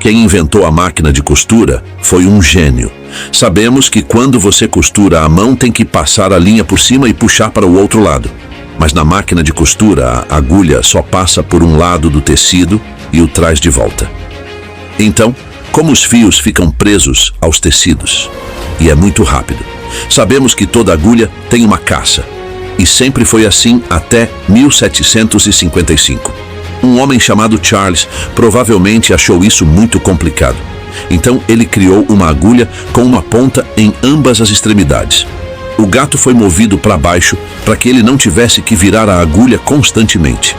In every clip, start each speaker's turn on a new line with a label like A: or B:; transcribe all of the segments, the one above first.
A: Quem inventou a máquina de costura foi um gênio. Sabemos que quando você costura à mão tem que passar a linha por cima e puxar para o outro lado. Mas na máquina de costura, a agulha só passa por um lado do tecido e o traz de volta. Então, como os fios ficam presos aos tecidos? E é muito rápido. Sabemos que toda agulha tem uma caça. E sempre foi assim até 1755. Um homem chamado Charles provavelmente achou isso muito complicado. Então ele criou uma agulha com uma ponta em ambas as extremidades. O gato foi movido para baixo para que ele não tivesse que virar a agulha constantemente.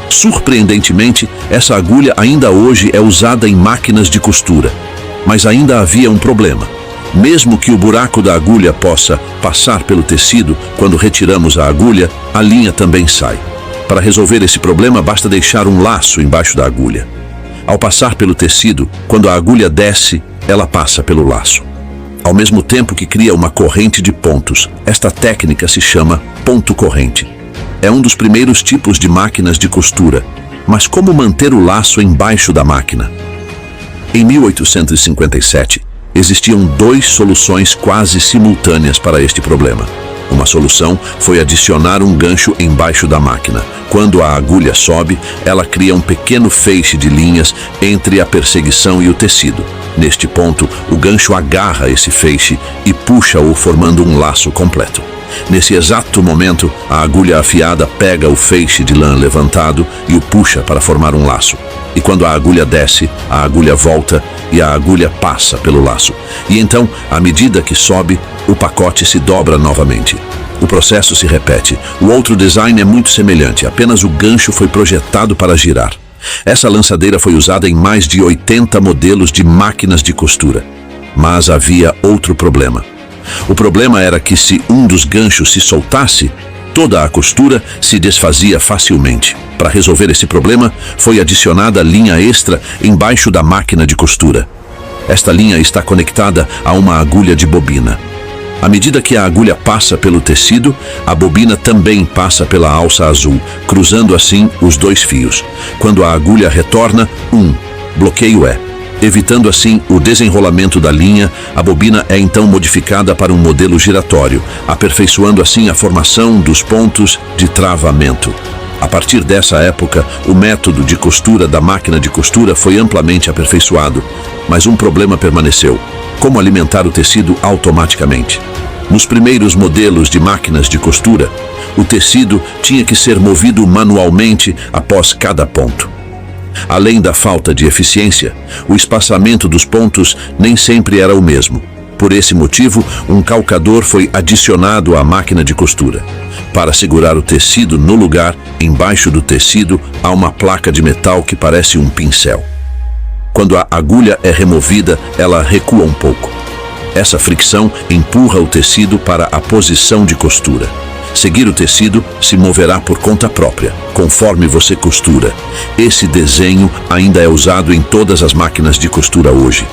A: Surpreendentemente, essa agulha ainda hoje é usada em máquinas de costura. Mas ainda havia um problema. Mesmo que o buraco da agulha possa passar pelo tecido, quando retiramos a agulha, a linha também sai. Para resolver esse problema, basta deixar um laço embaixo da agulha. Ao passar pelo tecido, quando a agulha desce, ela passa pelo laço. Ao mesmo tempo que cria uma corrente de pontos. Esta técnica se chama ponto corrente. É um dos primeiros tipos de máquinas de costura. Mas como manter o laço embaixo da máquina? Em 1857, existiam duas soluções quase simultâneas para este problema. Uma solução foi adicionar um gancho embaixo da máquina. Quando a agulha sobe, ela cria um pequeno feixe de linhas entre a perseguição e o tecido. Neste ponto, o gancho agarra esse feixe e puxa-o formando um laço completo. Nesse exato momento, a agulha afiada pega o feixe de lã levantado e o puxa para formar um laço. E quando a agulha desce, a agulha volta e a agulha passa pelo laço. E então, à medida que sobe, o pacote se dobra novamente. O processo se repete. O outro design é muito semelhante, apenas o gancho foi projetado para girar. Essa lançadeira foi usada em mais de 80 modelos de máquinas de costura. Mas havia outro problema. O problema era que se um dos ganchos se soltasse, toda a costura se desfazia facilmente. Para resolver esse problema, foi adicionada linha extra embaixo da máquina de costura. Esta linha está conectada a uma agulha de bobina. À medida que a agulha passa pelo tecido, a bobina também passa pela alça azul, cruzando assim os dois fios. Quando a agulha retorna, bloqueio é. Evitando assim o desenrolamento da linha, a bobina é então modificada para um modelo giratório, aperfeiçoando assim a formação dos pontos de travamento. A partir dessa época, o método de costura da máquina de costura foi amplamente aperfeiçoado, mas um problema permaneceu: como alimentar o tecido automaticamente. Nos primeiros modelos de máquinas de costura, o tecido tinha que ser movido manualmente após cada ponto. Além da falta de eficiência, o espaçamento dos pontos nem sempre era o mesmo. Por esse motivo, um calcador foi adicionado à máquina de costura. Para segurar o tecido no lugar, embaixo do tecido, há uma placa de metal que parece um pincel. Quando a agulha é removida, ela recua um pouco. Essa fricção empurra o tecido para a posição de costura. Seguir o tecido se moverá por conta própria, conforme você costura. Esse desenho ainda é usado em todas as máquinas de costura hoje.